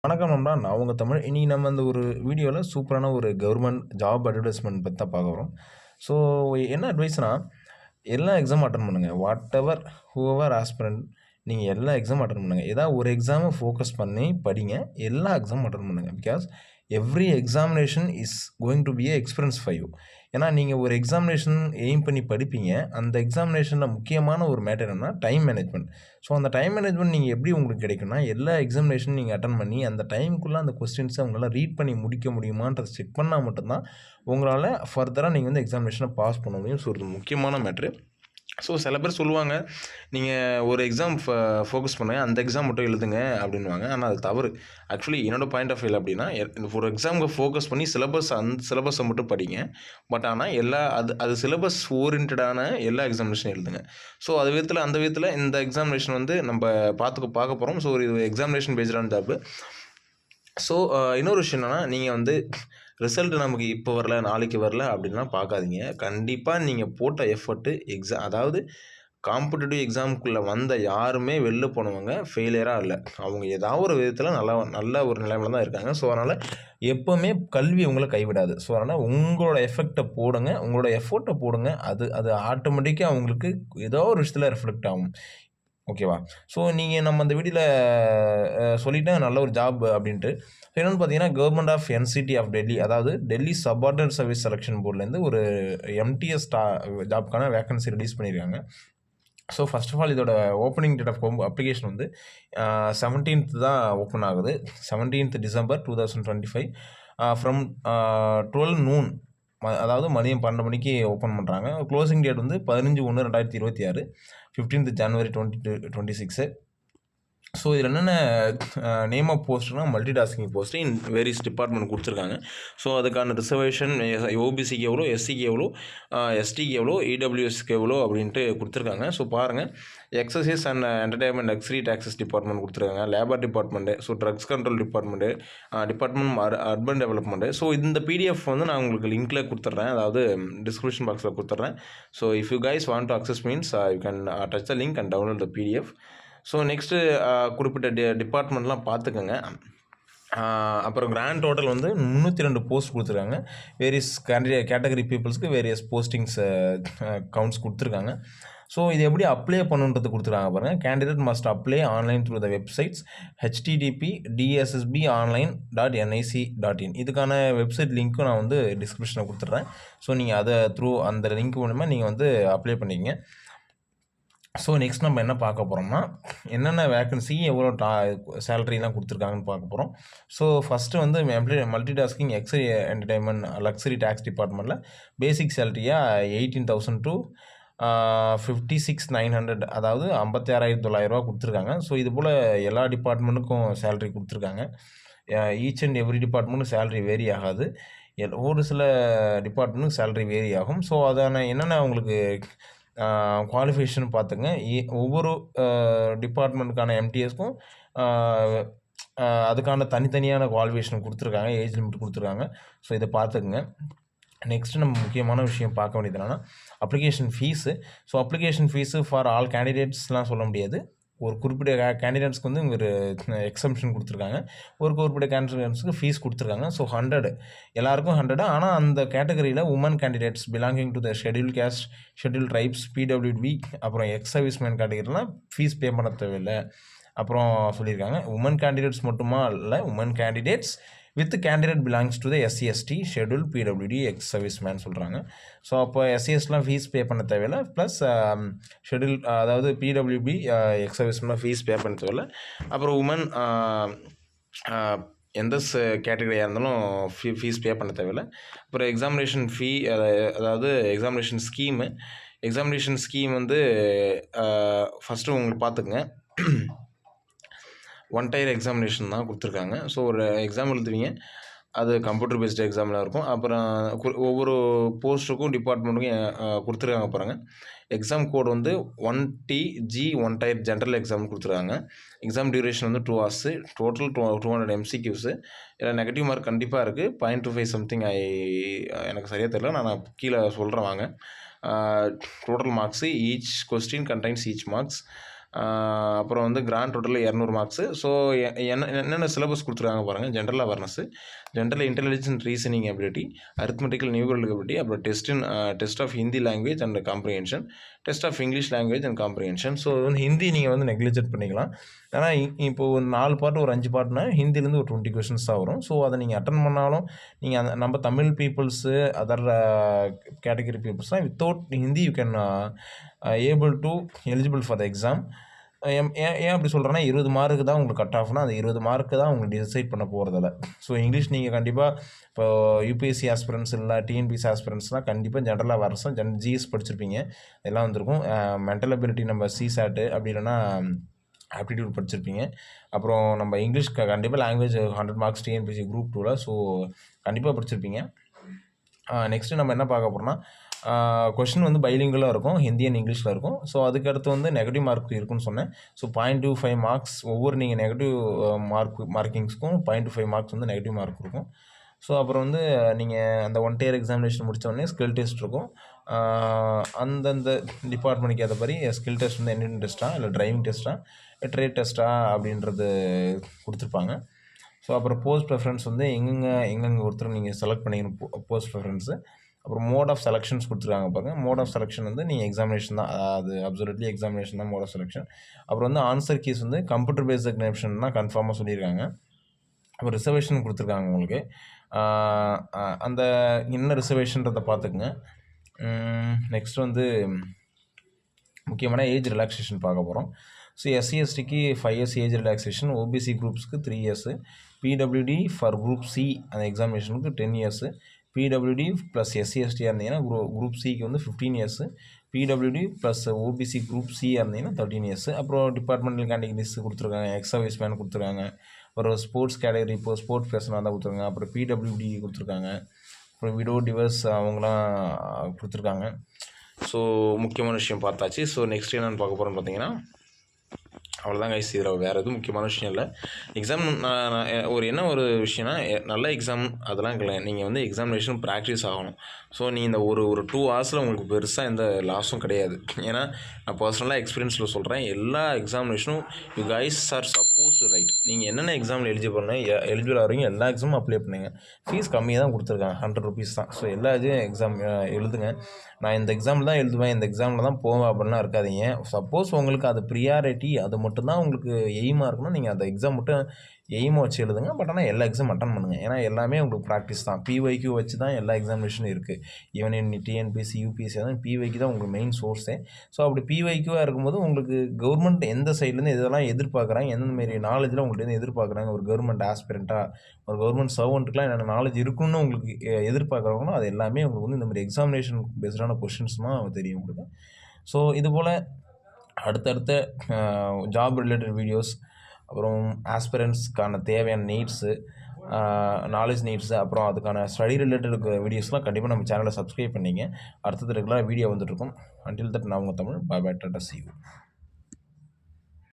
வணக்கம் நண்பா. நான் உங்க தமிழ். இன்னைக்கு நம்ம இந்த ஒரு வீடியோவில் சூப்பரான ஒரு கவர்மெண்ட் ஜாப் அட்வர்டைஸ்மெண்ட் பற்றி தான் பார்க்க போகிறோம். ஸோ என்ன அட்வைஸ்னா, எல்லா எக்ஸாம் அட்டன் பண்ணுங்கள். வாட் எவர் ஹூஎவர் ஆஸ்பிரண்ட் நீங்கள் எல்லா எக்ஸாம் அட்டன் பண்ணுங்கள். ஏதாவது ஒரு எக்ஸாமை ஃபோக்கஸ் பண்ணி படிங்க. எல்லா எக்ஸாமும் அட்டன் பண்ணுங்கள். Because every examination is going to be a experience for you. ஏன்னா நீங்கள் ஒரு எக்ஸாமினேஷன் எய்ம் பண்ணி படிப்பீங்க. அந்த எக்ஸாமினேஷனில் முக்கியமான ஒரு மேட்டர் என்னென்னா டைம் மேனேஜ்மெண்ட். ஸோ அந்த டைம் மேனேஜ்மெண்ட் நீங்கள் எப்படி உங்களுக்கு கிடைக்கும்னா, எல்லா எக்ஸாமினேஷன் நீங்கள் அட்டன் பண்ணி அந்த டைமுக்குள்ளே அந்த கொஸ்டின்ஸை உங்களால் ரீட் பண்ணி முடிக்க முடியுமான்றதை செக் பண்ணால் மட்டும்தான் உங்களால் ஃபர்தராக நீங்கள் வந்து எக்ஸாமினேஷனை பாஸ் பண்ண முடியும். ஸோ இது முக்கியமான மேட்ரு. ஸோ சில பேர் சொல்லுவாங்க, நீங்கள் ஒரு எக்ஸாம் ஃபோக்கஸ் பண்ணுங்கள், அந்த எக்ஸாம் மட்டும் எழுதுங்க அப்படின்வாங்க. ஆனால் அது தவறு. ஆக்சுவலி என்னோட பாயிண்ட் ஆஃப் வியூ அப்படின்னா, ஒரு எக்ஸாமுக்கு ஃபோக்கஸ் பண்ணி அந்த சிலபஸை மட்டும் படிங்க. பட் ஆனால் அது சிலபஸ் ஓரியன்டான எல்லா எக்ஸாமினேஷன் எழுதுங்க. ஸோ அந்த விதத்தில் இந்த எக்ஸாமினேஷன் வந்து நம்ம பார்க்க போகிறோம். ஸோ இது எக்ஸாமினேஷன் பேஸ்டான ஜாப்பு. ஸோ இன்னொரு விஷயம் என்னென்னா, நீங்கள் வந்து ரிசல்ட் நமக்கு இப்போ வரல, நாளைக்கு வரல அப்படின்லாம் பார்க்காதீங்க. கண்டிப்பாக நீங்கள் போட்ட எஃபர்ட்டு அதாவது காம்படிட்டிவ் எக்ஸாமுக்குள்ளே வந்த யாருமே வெளில போனவங்க ஃபெயிலியராக இல்லை. அவங்க ஏதாவது ஒரு விதத்தில் நல்ல ஒரு நிலைமையில் தான் இருக்காங்க. ஸோ அதனால் எப்போவுமே கல்வி உங்களை கைவிடாது. ஸோ அதனால் உங்களோட எஃபெக்டை போடுங்க, உங்களோட எஃபோர்ட்டை போடுங்க. அது ஆட்டோமேட்டிக்காக அவங்களுக்கு ஏதோ ஒரு விஷயத்தில் ரிஃப்ளெக்ட் ஆகும். ஓகேவா? ஸோ நீங்கள் நம்ம அந்த வீடியோவில் சொல்லிட்டேன் நல்ல ஒரு ஜாப் அப்படின்ட்டு. என்னென்னு பார்த்தீங்கன்னா, government of NCT of Delhi, அதாவது டெல்லி சப்பார்டினேட் சர்வீஸ் செலெக்ஷன் போர்ட்லேருந்து ஒரு எம்டிஎஸ் ஜாப்க்கான வேக்கன்சி ரிலீஸ் பண்ணியிருக்காங்க. ஸோ ஃபர்ஸ்ட் ஆஃப் ஆல் இதோட ஓப்பனிங் டேட் ஆஃப் அப்ளிகேஷன் வந்து 17th தான் ஓப்பன் ஆகுது. 17th December 2025 ஃப்ரம் 12 noon, அதாவது மதியம் 12 மணிக்கு ஓப்பன் பண்ணுறாங்க. க்ளோசிங் டேட் வந்து 15/1/2026, 15th January 2026. ஸோ இதில் என்னென்ன நேம் ஆஃப் போஸ்ட்னா, multi tasking post in various department கொடுத்துருக்காங்க. ஸோ அதுக்கான ரிசர்வேஷன் ஓபிசிக்கு எவ்வளோ, எஸ்சிக்கு எவ்வளோ, எஸ்டிக்கு எவ்வளோ, இடபிள்யூஎஸ்க்கு எவ்வளோ அப்படின்ட்டு கொடுத்துருக்காங்க. ஸோ பாருங்கள், excise and entertainment luxury taxes department கொடுத்துருக்காங்க, labour department, so drugs control department, department urban development. So இந்த பிடிஎஃப் வந்து நான் உங்களுக்கு லிங்க்கில் கொடுத்துட்றேன், அதாவது டிஸ்கிரிப்ஷன் பாக்ஸில் கொடுத்துட்றேன். So if you guys want to access means you can touch the link and download the PDF. So next குறிப்பிட்ட டிபார்ட்மெண்ட்லாம் பார்த்துக்கோங்க. அப்புறம் கிராண்ட் டோட்டல் வந்து 302 போஸ்ட் கொடுத்துருக்காங்க. வேரியஸ் கேட்டகரி பீப்புள்ஸ்க்கு வேரியஸ் போஸ்டிங்ஸ் கவுண்ட்ஸ் கொடுத்துருக்காங்க. ஸோ இது எப்படி அப்ளை பண்ணுன்றது கொடுத்துருக்காங்க பாருங்கள். Candidate must apply online through the websites http://dssb.online.nic.in. இதுக்கான வெப்சைட் லிங்க்கும் நான் வந்து டிஸ்கிரிப்ஷனில் கொடுத்துட்றேன். ஸோ நீங்கள் அதை அந்த லிங்க் மூலமாக நீங்கள் வந்து அப்ளை பண்ணிக்கங்க. ஸோ நெக்ஸ்ட் நம்ம என்ன பார்க்க போகிறோம்னா, என்னென்ன வேக்கன்சி, எவ்வளோ சேலரிலாம் கொடுத்துருக்காங்கன்னு பார்க்க போகிறோம். ஸோ ஃபஸ்ட்டு வந்து multi tasking excise entertainment luxury tax டிபார்ட்மெண்ட்டில் பேசிக் சேலரியாக 18,000 to 56,900, அதாவது 56,900 கொடுத்துருக்காங்க. ஸோ இது போல் எல்லா டிபார்ட்மெண்ட்டுக்கும் சேலரி கொடுத்துருக்காங்க. ஈச் அண்ட் எவ்ரி டிபார்ட்மெண்ட்டும் சேலரி வேரி ஆகாது. ஒரு சில டிபார்ட்மெண்ட்டுக்கு சேலரி வேரி ஆகும். ஸோ அதான என்னென்ன உங்களுக்கு குவாலிஃபிகேஷன் பார்த்துங்க. ஒவ்வொரு டிபார்ட்மெண்ட்டுக்கான எம்டிஎஸ்க்கும் அதுக்கான தனித்தனியான குவாலிஃபிகேஷன் கொடுத்துருக்காங்க, ஏஜ் லிமிட் கொடுத்துருக்காங்க. ஸோ இதை பார்த்துக்குங்க. நெக்ஸ்ட்டு நம்ம முக்கியமான விஷயம் பார்க்க வேண்டியது என்னென்னா, application fee. So application fee for all கேண்டிடேட்ஸ்லாம் சொல்ல முடியாது. ஒரு குறிப்பிட்ட கேண்டிடேட்ஸ்க்கு வந்து ஒரு எக்ஸம்ஷன் கொடுத்துருக்காங்க. ஒரு குறிப்பிட்ட கேண்டிடேட்ஸுக்கு ஃபீஸ் கொடுத்துருக்காங்க. ஸோ 100 எல்லாருக்கும் 100. ஆனால் அந்த கேட்டகரியில் women candidates belonging to the schedule caste, schedule tribes, PWD, அப்புறம் எக்ஸ் சர்வீஸ்மேன் கேட்டகரிலாம் ஃபீஸ் பே பண்ண தேவையில்லை அப்புறம் சொல்லியிருக்காங்க. உமன் கேண்டிடேட்ஸ் மட்டுமா இல்லை, women candidates with candidate belongs to the SC ST, schedule, PWD, ex serviceman சொல்கிறாங்க. ஸோ அப்போ எஸ்சிஎஸ்லாம் ஃபீஸ் பே பண்ண தேவையில்லை. ப்ளஸ் ஷெட்யூல், அதாவது பிடபிள்யூபி, எக்ஸ் சர்வீஸ்லாம் ஃபீஸ் பே பண்ண தேவையில்லை. அப்புறம் உமன் எந்த கேட்டகரியாக இருந்தாலும் ஃபீஸ் பே பண்ண தேவையில்லை. அப்புறம் எக்ஸாமினேஷன் ஃபீ, அதாவது எக்ஸாமினேஷன் ஸ்கீம் வந்து ஃபஸ்ட்டு உங்களுக்கு பார்த்துக்குங்க. ஒன் டயர் எக்ஸாமினேஷன் தான் கொடுத்துருக்காங்க. ஸோ ஒரு எக்ஸாம் எழுதுவீங்க, அது கம்ப்யூட்டர் பேஸ்டு எக்ஸாமில் இருக்கும். அப்புறம் ஒவ்வொரு போஸ்ட்டுக்கும் டிபார்ட்மெண்ட்டுக்கும் கொடுத்துருக்காங்க பாருங்கள். எக்ஸாம் கோட் வந்து 1TG one tier general exam கொடுத்துருக்காங்க. எக்ஸாம் டியூரேஷன் வந்து 2 hours, டோட்டல் 200 MCQs. இதில் நெகட்டிவ் மார்க் கண்டிப்பாக இருக்குது. 0.25 சம்திங் எனக்கு சரியாக தெரியல, நான் கீழே சொல்கிறேன் வாங்க. Total marks each question contains each marks. அப்புறம் வந்து கிராண்ட் டோட்டலில் 200 மார்க்ஸு. ஸோ என்னென்ன சிலபஸ் கொடுத்துருக்காங்க பாருங்கள். General awareness, general intelligence reasoning ability, arithmetical numerical ability, அப்புறம் test of Hindi language and comprehension, test of English language and comprehension. So வந்து ஹிந்தி நீங்கள் வந்து நெக்லிஜெக்ட் பண்ணிக்கலாம். ஏன்னா இப்போது ஒரு 4 பார்ட் ஒரு 5 பார்ட்னா ஹிந்திலேருந்து ஒரு 20 கொஷின்ஸ் தான் வரும். ஸோ அதை நீங்கள் அட்டன் பண்ணாலும் நீங்கள் அந்த நம்ம தமிழ் பீப்புள்ஸு அதர் கேட்டகரி பீப்புள்ஸ்லாம் without Hindi you can able to eligible for the exam. ஏன் அப்படி சொல்கிறேன்னா 20 மார்க்கு தான் உங்களுக்கு கட் ஆஃப்னா அந்த 20 மார்க்கு தான் உங்களுக்கு டிசைட் பண்ண போகிறதில்ல. ஸோ இங்கிலீஷ் நீங்கள் கண்டிப்பாக இப்போ யூபிஎஸ்சி ஆஸ்பிரன்ஸ் இல்லை டிஎன்பிஎஸ்சி ஆஸ்பிரன்ஸ்லாம் கண்டிப்பாக ஜென்ரலாக வரணும். ஜிஎஸ் படிச்சிருப்பீங்க, எல்லாம் வந்திருக்கும். மென்டல் அபிலிட்டி நம்ம சிசாட்டு அப்படி இல்லைன்னா ஆப்டிடியூட் படிச்சிருப்பீங்க. அப்புறம் நம்ம இங்கிலீஷ் கண்டிப்பாக லாங்குவேஜ் 100 மார்க்ஸ் டிஎன்பிஎஸ்சி குரூப் 2ல். ஸோ கண்டிப்பாக படிச்சிருப்பீங்க. நெக்ஸ்ட்டு நம்ம என்ன பார்க்க போகிறோம்னா கொஷின் வந்து பைலிங்குவலாக இருக்கும், ஹிந்தி அண்ட் இங்கிலீஷில் இருக்கும். ஸோ அதுக்கடுத்து வந்து நெகட்டிவ் மார்க் இருக்குன்னு சொன்னேன். ஸோ 0.25 மார்க்ஸ் ஒவ்வொரு நீங்கள் நெகட்டிவ் மார்க்கிங்ஸ்க்கும் 0.25 மார்க்ஸ் வந்து நெகட்டிவ் மார்க் இருக்கும். ஸோ அப்புறம் வந்து நீங்கள் அந்த 1 tier எக்ஸாமினேஷன் முடித்தோடனே ஸ்கில் டெஸ்ட் இருக்கும். அந்தந்த டிபார்ட்மெண்ட்டுக்கு ஏற்ற மாதிரி ஸ்கில் டெஸ்ட் வந்து என்ட்ரி டெஸ்ட்டா இல்லை டிரைவிங் டெஸ்ட்டா ட்ரேட் டெஸ்ட்டா அப்படின்றது கொடுத்துருப்பாங்க. ஸோ அப்புறம் போஸ்ட் ப்ரெஃபரன்ஸ் வந்து எங்கெங்கே ஒருத்தர் நீங்கள் செலக்ட் பண்ணிக்கணும் போஸ்ட் ப்ரெஃபரன்ஸு. அப்புறம் மோட் ஆஃப் செலெக்ஷன்ஸ் கொடுத்துருக்காங்க பாருங்கள். மோட் ஆஃப் செலெக்ஷன் வந்து நீங்கள் எக்ஸாமினேஷன் தான், அது அப்சல்யூட்லி எக்ஸாமினேஷன் தான் மோட் ஆஃப் செலெக்ஷன். அப்புறம் வந்து ஆன்சர் கீஸ் வந்து கம்ப்யூட்டர் பேஸ்ட் எக்ஸாமினேஷன் தான் கன்ஃபார்மாக சொல்லியிருக்காங்க. அப்புறம் ரிசர்வேஷன் கொடுத்துருக்காங்க உங்களுக்கு. அந்த என்ன ரிசர்வேஷன்றதை பார்த்துக்குங்க. நெக்ஸ்ட் வந்து முக்கியமான ஏஜ் ரிலாக்ஸேஷன் பார்க்க போகிறோம். ஸோ எஸ்சி/எஸ்டிக்கு 5 years ஏஜ் ரிலாக்ஸேஷன், ஓபிசி குரூப்ஸ்க்கு 3 years, PWD for group C அந்த எக்ஸாமினேஷனுக்கு 10 years, பிடபிள்யூடி ப்ளஸ் எஸ்சி/எஸ்டியாக இருந்தீங்கன்னா குரூப் சிக்கு வந்து 15 years, PWD plus OBC group சியாக இருந்தீங்கன்னா 13 years. அப்புறம் டிபார்ட்மெண்டல் கேட்டகரிஸ் கொடுத்துருக்காங்க, எக்ஸர்வைஸ் மேன் கொடுத்துருக்காங்க, அப்புறம் ஸ்போர்ட்ஸ் கேட்டகரி இப்போ ஸ்போர்ட்ஸ் பர்சனாக தான் கொடுத்துருக்காங்க, அப்புறம் பிடபிள்யூடி கொடுத்துருக்காங்க, அப்புறம் விடோ டிவர்ஸ் அவங்களாம் கொடுத்துருக்காங்க. ஸோ முக்கியமான விஷயம் பார்த்தாச்சு. ஸோ நெக்ஸ்ட் என்னென்னு பார்க்க போகிறோம்னு பார்த்தீங்கன்னா அவ்வளோதான் கைஸ். இதில் வேறு எதுவும் முக்கியமான விஷயம் இல்லை. எக்ஸாம் என்ன ஒரு விஷயம்னா நல்ல எக்ஸாம் அதெல்லாம் இல்லை, நீங்கள் வந்து எக்ஸாமினேஷன் ப்ராக்டிஸ் ஆகணும். ஸோ நீ இந்த ஒரு 2 hours உங்களுக்கு பெருசாக எந்த லாஸும் கிடையாது. ஏன்னா நான் பர்சனலாக எக்ஸ்பீரியன்ஸில் சொல்கிறேன், எல்லா எக்ஸாமினேஷனும் you guys are suppose to write. நீங்கள் என்னென்ன எக்ஸாமில் எலிஜிபிள் ஆகிறீங்க எல்லா எக்ஸாமும் அப்ளை பண்ணுங்கள். ஃபீஸ் கம்மியாக தான் கொடுத்துருக்காங்க, 100 rupees தான். ஸோ எல்லா இதையும் எக்ஸாம் எழுதுங்க. நான் இந்த எக்ஸாமில் தான் எழுதுவேன், இந்த எக்ஸாமில் தான் போவேன் அப்படின்லாம் இருக்காதீங்க. சப்போஸ் உங்களுக்கு அது ப்ரியாரிட்டி அது மட்டும்தான் உங்களுக்கு எய்மாக இருக்குன்னா நீங்கள் அந்த எக்ஸாம் மட்டும் எய்மாக வச்சு எழுதுங்க. பட் ஆனால் எல்லா எக்ஸாம் அட்டன் பண்ணுங்கள். ஏன்னா எல்லாமே உங்களுக்கு ப்ராக்டிஸ் தான். பிஒய்க்யூ வச்சு தான் எல்லா எக்ஸாமினேஷனும் இருக்குது. ஈவன் டிஎன்பிஎஸ்சி யூபிஎஸ்சி தான் பிஒய்க்கு தான் உங்களுக்கு மெயின் சோர்ஸே. ஸோ அப்படி பிஒய்க்யூவாக இருக்கும்போது உங்களுக்கு கவர்மெண்ட் எந்த சைட்லேருந்து எதெல்லாம் எதிர்பார்க்குறாங்க, எந்தெந்த மாரி நாலேஜில் உங்கள்கிட்ட எதிர்பார்க்குறாங்க, ஒரு கவர்மெண்ட் ஆஸ்பிரண்ட்டாக ஒரு கவர்மெண்ட் சர்வெண்ட்டுக்குலாம் என்னென்ன நாலேஜ் இருக்குன்னு உங்களுக்கு எதிர்பார்க்குறாங்களோ அது எல்லாமே உங்களுக்கு வந்து இந்த மாதிரி எக்ஸாமினேஷன் பேஸ்டான கொஷின்ஸ் தான் தெரியும் உங்களுக்கு. ஸோ இதுபோல் அடுத்தடுத்த ஜாப் ரிலேட்டட் வீடியோஸ், அப்புறம் ஆஸ்பிரன்ஸ்க்கான தேவையான நீட்ஸு, நாலேஜ் நீட்ஸு, அப்புறம் அதுக்கான ஸ்டடி ரிலேட்டட் வீடியோஸ்லாம் கண்டிப்பாக நம்ம சேனலை சப்ஸ்கிரைப் பண்ணிங்க. அடுத்தது ரெகுலராக வீடியோ வந்துட்டுருக்கும். அன்டில் தட் நான் உங்கள் Tamil. Bye bye, tata, see you.